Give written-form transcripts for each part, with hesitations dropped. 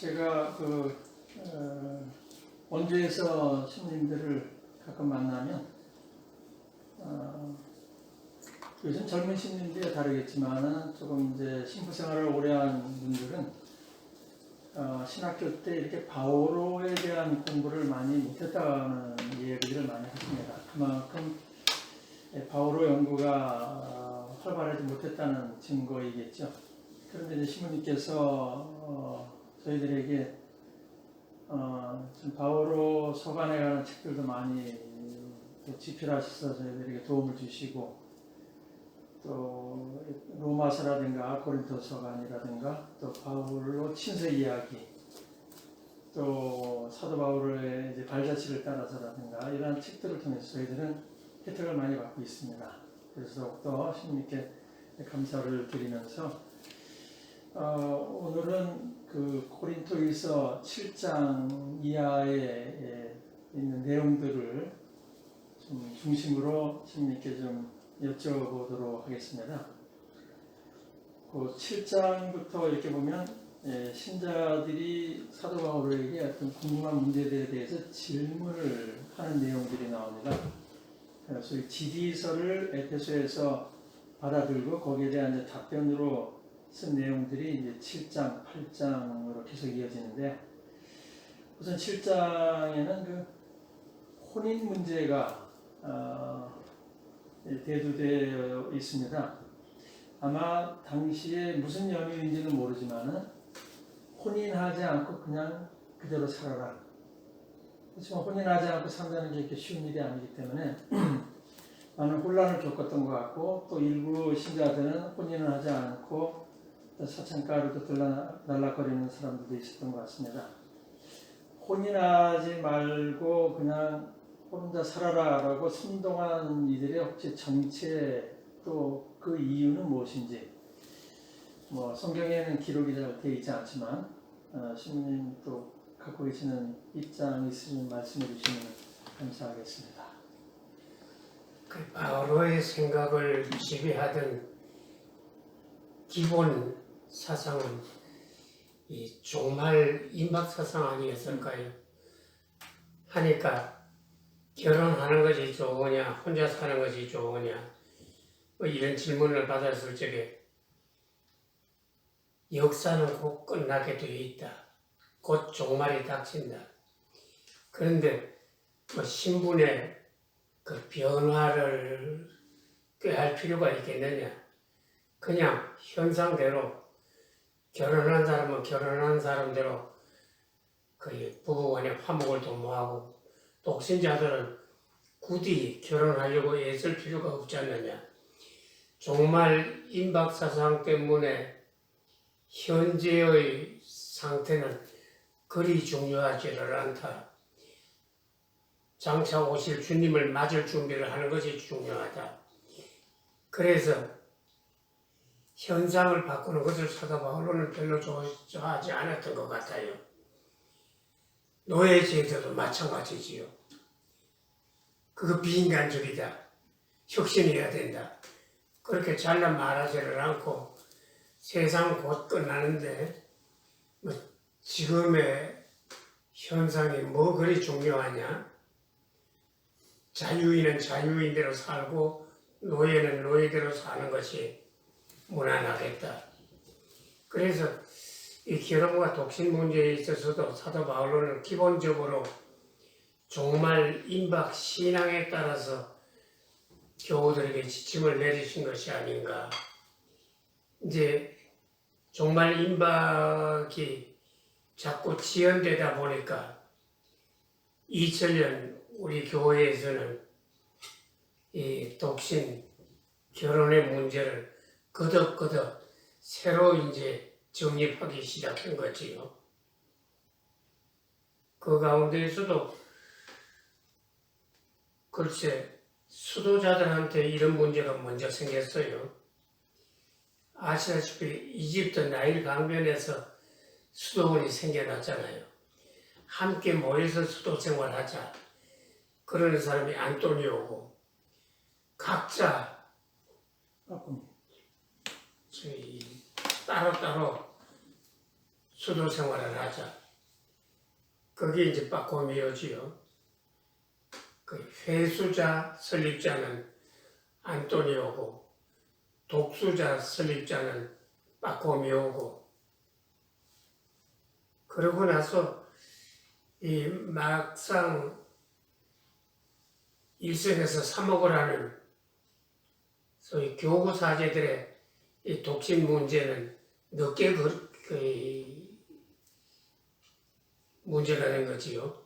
제가 원주에서 신부님들을 가끔 만나면 요즘 젊은 신부님들이 다르겠지만 조금 이제 신부 생활을 오래 한 분들은 신학교 때 이렇게 바오로에 대한 공부를 많이 못했다는 얘기를 많이 하십니다. 그만큼 바오로 연구가 활발하지 못했다는 증거이겠죠. 그런데 이제 신부님께서 저희들에게 바오로 서간에 관한 책들도 많이 집필하셔서 저희들에게 도움을 주시고, 또 로마서라든가 고린토서간이라든가 또 바울로 친서 이야기, 또 사도 바울의 이제 발자취를 따라서라든가 이러한 책들을 통해서 저희들은 혜택을 많이 받고 있습니다. 그래서 더욱더 신님께 감사를 드리면서 오늘은 그 고린토일서 7장 이하에 있는 내용들을 좀 중심으로 신님께 좀 여쭤보도록 하겠습니다. 그 7장부터 이렇게 보면 신자들이 사도 바울에게 어떤 궁금한 문제들에 대해서 질문을 하는 내용들이 나옵니다. 그래서 이 지디서를 에베소에서 받아들고 거기에 대한 이제 답변으로 쓴 내용들이 이제 7장, 8장으로 계속 이어지는데, 우선 7장에는 그 혼인 문제가 대두되어 있습니다. 아마 당시에 무슨 연유인지는 모르지만은 혼인하지 않고 그냥 그대로 살아라. 그렇지만 혼인하지 않고 산다는 게 이렇게 쉬운 일이 아니기 때문에 많은 혼란을 겪었던 것 같고, 또 일부 신자들은 혼인을 하지 않고 사창가루도 들락거리는 사람들도 있었던 것 같습니다. 혼인하지 말고 그냥 혼자 살아라라고 선동한 이들의 혹시 정체, 또 그 이유는 무엇인지, 성경에는 기록이 잘 되어 있지 않지만 신부님 또 갖고 계시는 입장이 있으면 말씀해 주시면 감사하겠습니다. 그 바오로의 생각을 지배하던 기본 사상은 이 종말 임박 사상 아니었을까요? 하니까 결혼하는 것이 좋으냐, 혼자 사는 것이 좋으냐, 이런 질문을 받았을 적에 역사는 곧 끝나게 되어 있다. 곧 종말이 닥친다. 그런데 신분의 그 변화를 꾀할 필요가 있겠느냐? 그냥 현상대로 결혼한 사람은 결혼한 사람대로 그 부부간에 화목을 도모하고, 독신자들은 굳이 결혼하려고 애쓸 필요가 없지 않느냐? 종말 임박 사상 때문에 현재의 상태는 그리 중요하지를 않다. 장차 오실 주님을 맞을 준비를 하는 것이 중요하다. 그래서 현상을 바꾸는 것을 사도 바울은 별로 좋아하지 않았던 것 같아요. 노예 제도도 마찬가지지요. 그거 비인간적이다. 혁신해야 된다. 그렇게 잘난 말하지를 않고, 세상 곧 끝나는데 지금의 현상이 뭐 그리 중요하냐? 자유인은 자유인대로 살고 노예는 노예대로 사는 것이 무난하겠다. 그래서 이 결혼과 독신 문제에 있어서도 사도 바울은 기본적으로 종말 임박 신앙에 따라서 교우들에게 지침을 내리신 것이 아닌가. 이제 종말 임박이 자꾸 지연되다 보니까 2000년 우리 교회에서는 이 독신 결혼의 문제를 거듭 새로 이제 정립하기 시작한 거지요. 그 가운데에서도 글쎄 수도자들한테 이런 문제가 먼저 생겼어요. 아시다시피 이집트 나일 강변에서 수도원이 생겨났잖아요. 함께 모여서 수도 생활하자. 그러는 사람이 안토니오고, 각자 따로따로 수도 생활을 하자. 그게 이제 바코미오지요. 그 회수자 설립자는 안토니오고 독수자 설립자는 바코미오고, 그러고 나서 이 막상 일선에서 사목을 하는 소위 교구 사제들의 이 독신 문제는 늦게 문제가 된 거지요.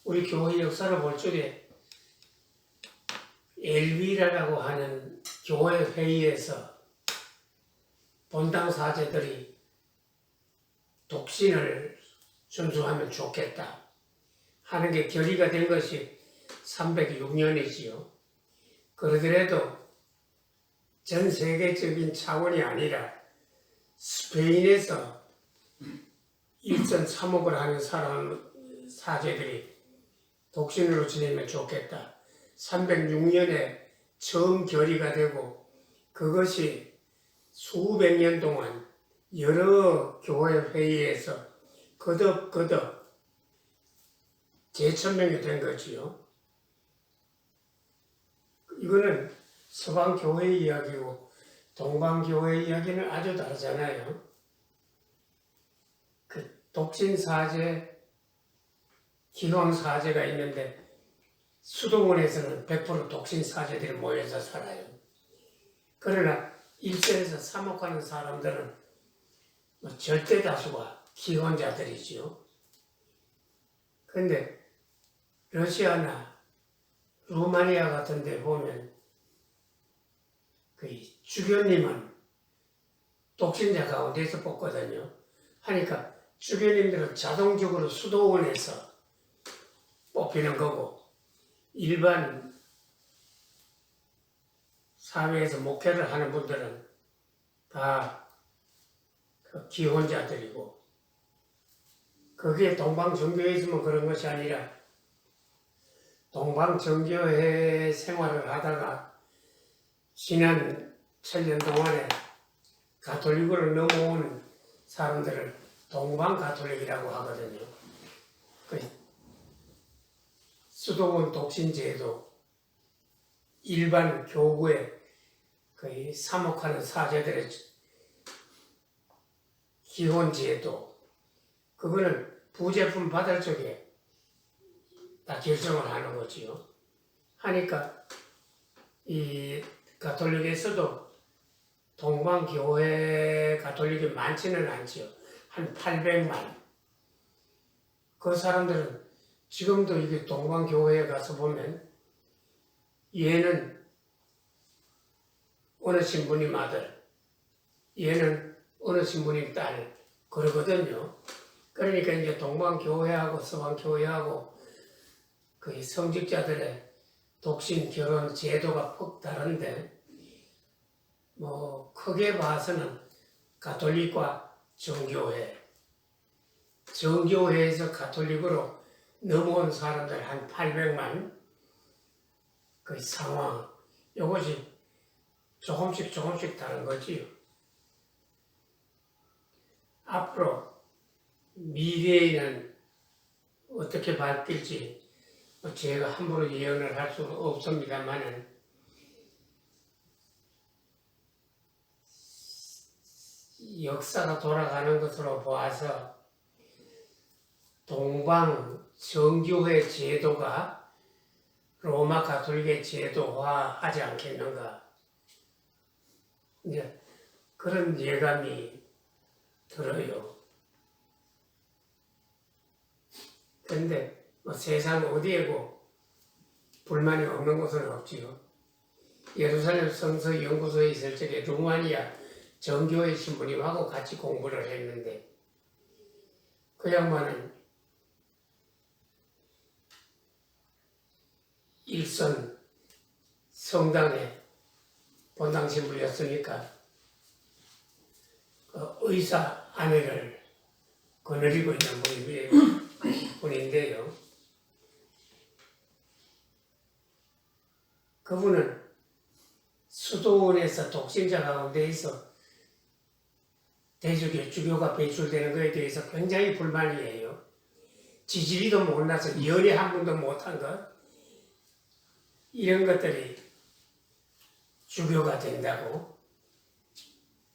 우리 교회 역사를 볼 적에 엘비라라고 하는 교회 회의에서 본당 사제들이 독신을 준수하면 좋겠다 하는 게 결의가 된 것이 306년이지요. 그러더라도 전 세계적인 차원이 아니라 스페인에서 일선 사목을 하는 사제들이 독신으로 지내면 좋겠다. 306년에 처음 결의가 되고, 그것이 수백 년 동안 여러 교회 회의에서 거듭 재천명이 된 거지요. 이거는 서방 교회 이야기고 동방 교회 이야기는 아주 다르잖아요. 그 독신 사제, 기왕 사제가 있는데 수도원에서는 100% 독신 사제들이 모여서 살아요. 그러나 일선에서 사목하는 사람들은 절대 다수가 기혼자들이지요. 그런데 러시아나 루마니아 같은 데 보면 그 주교님은 독신자 가운데서 뽑거든요. 하니까 주교님들은 자동적으로 수도원에서 뽑히는 거고, 일반 사회에서 목회를 하는 분들은 다 기혼자들이고, 그게 동방정교회에서만 그런 것이 아니라 동방정교회 생활을 하다가 지난 7년 동안에 가톨릭으로 넘어온 사람들을 동방가톨릭이라고 하거든요. 수도원 독신제도, 일반 교구에 거의 사목하는 사제들의 기혼제도, 그거는 부제품 받을 적에 다 결정을 하는 거지요. 하니까 이 가톨릭에서도 동방교회 가톨릭이 많지는 않지요. 한 800만. 그 사람들은 지금도 이게 동방교회에 가서 보면 얘는 어느 신부님 아들, 얘는 어느 신부님 딸, 그러거든요. 그러니까 이제 동방교회하고 서방교회하고 그 성직자들의 독신 결혼 제도가 퍽 다른데, 뭐 크게 봐서는 가톨릭과 정교회에서 가톨릭으로 넘어온 사람들 한 800만 그 상황, 이것이 조금씩 다른 거지요. 앞으로 미래에는 어떻게 바뀔지 제가 함부로 예언을 할 수는 없습니다만은, 역사가 돌아가는 것으로 보아서 동방 정교회 제도가 로마 가톨릭의 제도화하지 않겠는가, 이제 그런 예감이 들어요. 그런데 세상 어디에고 불만이 없는 곳은 없지요. 예루살렘 성서 연구소에 있을 적에 루마니아 정교회 신부님하고 같이 공부를 했는데, 그 양반은 일선 성당의 본당 신부였으니까 의사 아내를 거느리고 있는 분인데요. 그분은 수도원에서 독신자 가운데에서 대주교, 주교가 배출되는 것에 대해서 굉장히 불만이에요. 지지리도 못나서 연애 한 번도 못한 것, 이런 것들이 주교가 된다고.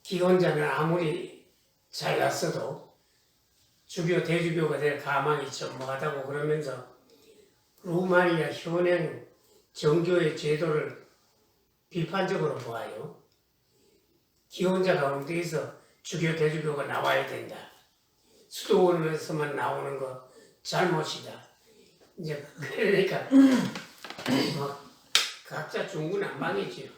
기혼자는 아무리 잘났어도 주교, 대주교가 될 가망이 전무하다고 그러면서 루마니아 현행 정교의 제도를 비판적으로 보아요. 기혼자 가운데에서 주교, 대주교가 나와야 된다. 수도원에서만 나오는 거 잘못이다. 이제 그러니까 뭐 각자 중구난방이지요.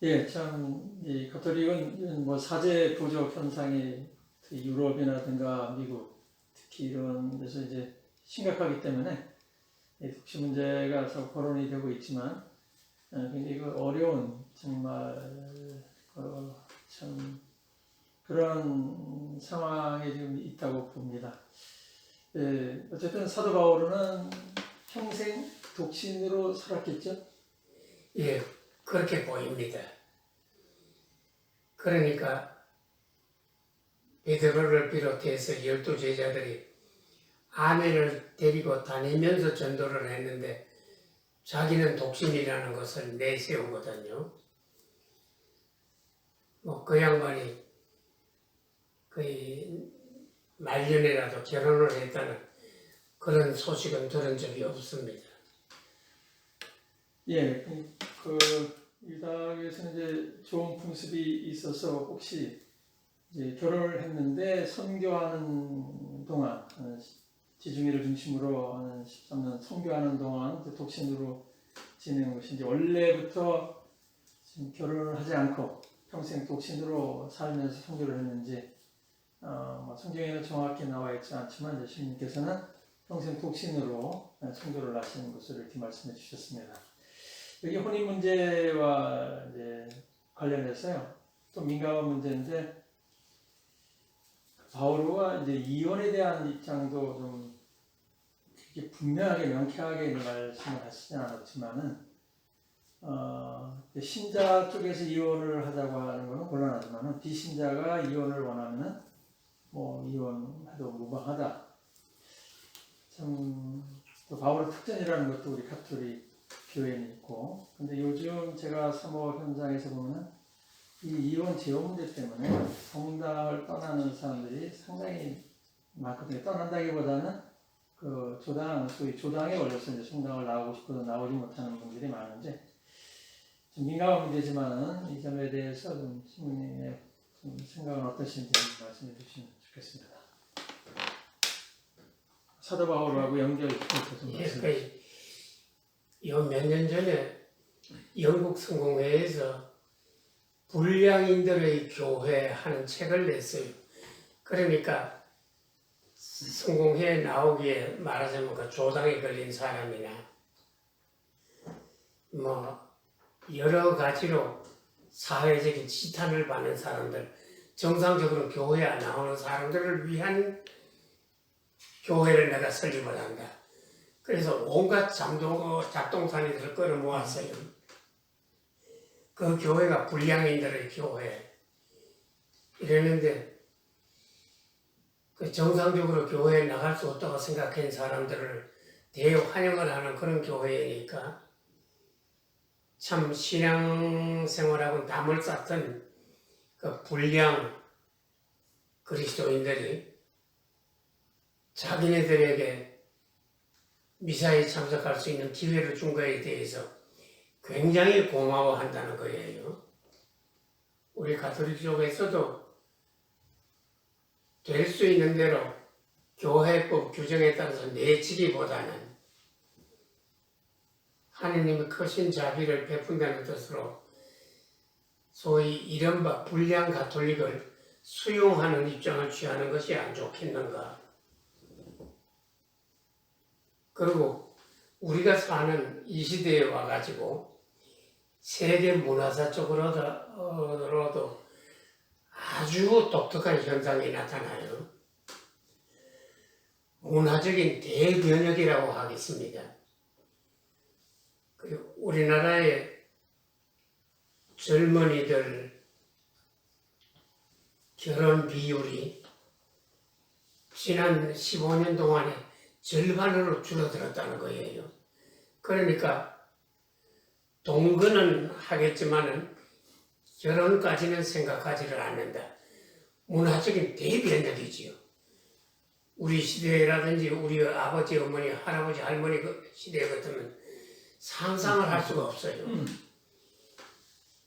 예, 참, 이 가톨릭은 뭐 사제 부족 현상이 유럽이라든가 미국 특히 이런 데서 이제 심각하기 때문에 이 독시 문제가 거론이 되고 있지만 굉장히 그 어려운 정말 참 그런 상황에 지금 있다고 봅니다. 예, 어쨌든 사도 바울은 평생 독신으로 살았겠죠? 예, 그렇게 보입니다. 그러니까 베드로를 비롯해서 12제자들이 아내를 데리고 다니면서 전도를 했는데 자기는 독신이라는 것을 내세우거든요. 뭐 그 양반이 거의 말년에라도 결혼을 했다는 그런 소식은 들은 적이 없습니다. 예, 유다교에서는 이제 좋은 풍습이 있어서 혹시 이제 결혼을 했는데 선교하는 동안 지중해를 중심으로 하는 13년 선교하는 동안 독신으로 지내는 것이 이제 원래부터 지금 결혼을 하지 않고 평생 독신으로 살면서 선교를 했는지 뭐 성경에는 정확히 나와 있지 않지만 이제 신님께서는 평생 독신으로 선교를 하시는 것을 이렇게 말씀해 주셨습니다. 여기 혼인 문제와 이제 관련해서요. 또 민감한 문제인데 바오로가 이제 이혼에 대한 입장도 좀 이렇게 분명하게 명쾌하게 말씀을 하시지 않았지만은 신자 쪽에서 이혼을 하자고 하는 것은 곤란하지만은 비신자가 이혼을 원하면은 뭐 이혼해도 무방하다. 참 또 바오로 특전이라는 것도 우리 가톨릭 교회는 있고, 근데 요즘 제가 사모 현장에서 보면은 이 이혼 제호 문제 때문에 성당을 떠나는 사람들이 상당히 많거든요. 떠난다기보다는 그 소위 조당에 걸려서 이제 성당을 나오고 싶어도 나오지 못하는 분들이 많은데, 좀 민감한 문제지만은 이 점에 대해서 좀 신부님의 좀 생각은 어떠신지 말씀해 주시면 좋겠습니다. 사도 바울하고 연결해서 좀 말씀해 주시죠. 몇 년 전에 영국 성공회에서 불량인들의 교회 하는 책을 냈어요. 그러니까 성공회에 나오기에 말하자면 그 조당에 걸린 사람이나 뭐 여러 가지로 사회적인 지탄을 받는 사람들, 정상적으로 교회에 안 나오는 사람들을 위한 교회를 내가 설립을 한다. 그래서 온갖 잡동사니들을 끌어모았어요. 그 교회가 불량인들의 교회. 이랬는데 그 정상적으로 교회에 나갈 수 없다고 생각한 사람들을 대환영을 하는 그런 교회이니까 참 신앙생활하고 담을 쌓던 그 불량 그리스도인들이 자기네들에게 미사에 참석할 수 있는 기회를 준 것에 대해서 굉장히 고마워한다는 거예요. 우리 가톨릭 쪽에서도 될 수 있는 대로 교회법 규정에 따라서 내치기보다는 하느님의 크신 자비를 베푼다는 뜻으로 소위 이른바 불량 가톨릭을 수용하는 입장을 취하는 것이 안 좋겠는가. 그리고 우리가 사는 이 시대에 와가지고 세계 문화사 쪽으로도 아주 독특한 현상이 나타나요. 문화적인 대변혁이라고 하겠습니다. 우리나라의 젊은이들 결혼 비율이 지난 15년 동안에 절반으로 줄어들었다는 거예요. 그러니까 동거는 하겠지만은 결혼까지는 생각하지를 않는다. 문화적인 대변혁이지요. 우리 시대라든지 우리 아버지, 어머니, 할아버지, 할머니 그 시대 같으면 상상을 할 수가 없어요.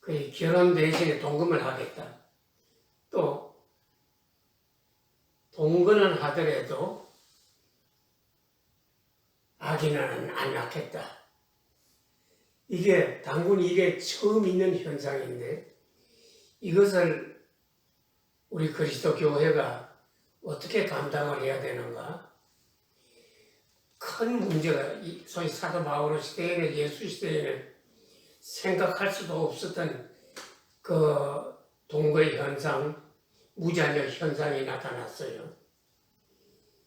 그 결혼 대신에 동거를 하겠다. 또 동거는 하더라도 아기는 안 낳겠다. 이게 단군 이게 처음 있는 현상인데 이것을 우리 그리스도 교회가 어떻게 감당을 해야 되는가? 큰 문제가 소위 사도 바울 시대에는 예수 시대에는 생각할 수도 없었던 그 동거의 현상, 무자녀 현상이 나타났어요.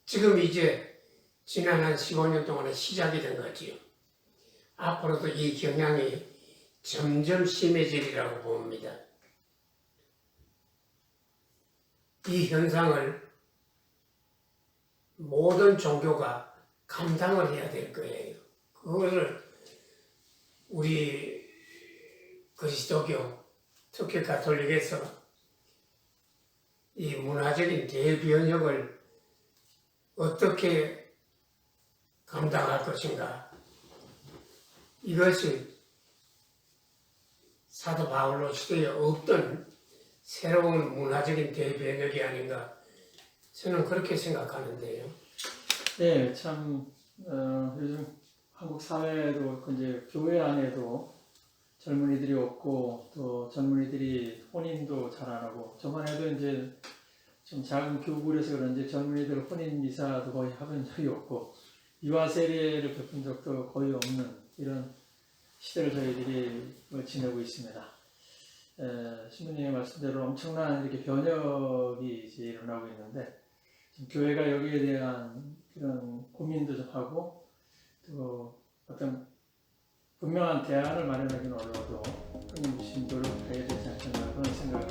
지금 이제 지난 한 15년 동안에 시작이 된 거지요. 앞으로도 이 경향이 점점 심해지리라고 봅니다. 이 현상을 모든 종교가 감당을 해야 될 거예요. 그거를 우리 그리스도교, 특히 가톨릭에서 이 문화적인 대변혁을 어떻게 감당할 것인가. 이것이 사도 바울로 시대에 없던 새로운 문화적인 대변혁이 아닌가. 저는 그렇게 생각하는데요. 네, 참 요즘 한국 사회도 이제 교회 안에도 젊은이들이 없고 또 젊은이들이 혼인도 잘 안 하고 저번에도 이제 좀 작은 교구에서 그런지 젊은이들 혼인 미사도 거의 해본 적이 없고 유아 세례를 베푼 적도 거의 없는 이런 시대를 저희들이 지내고 있습니다. 신부님의 말씀대로 엄청난 이렇게 변혁이 이제 일어나고 있는데 지금 교회가 여기에 대한 그런 고민도 좀 하고 또 어떤 분명한 대안을 마련하기는 어려워도 끊임없이 노력해야 되지 않겠나 그런 생각을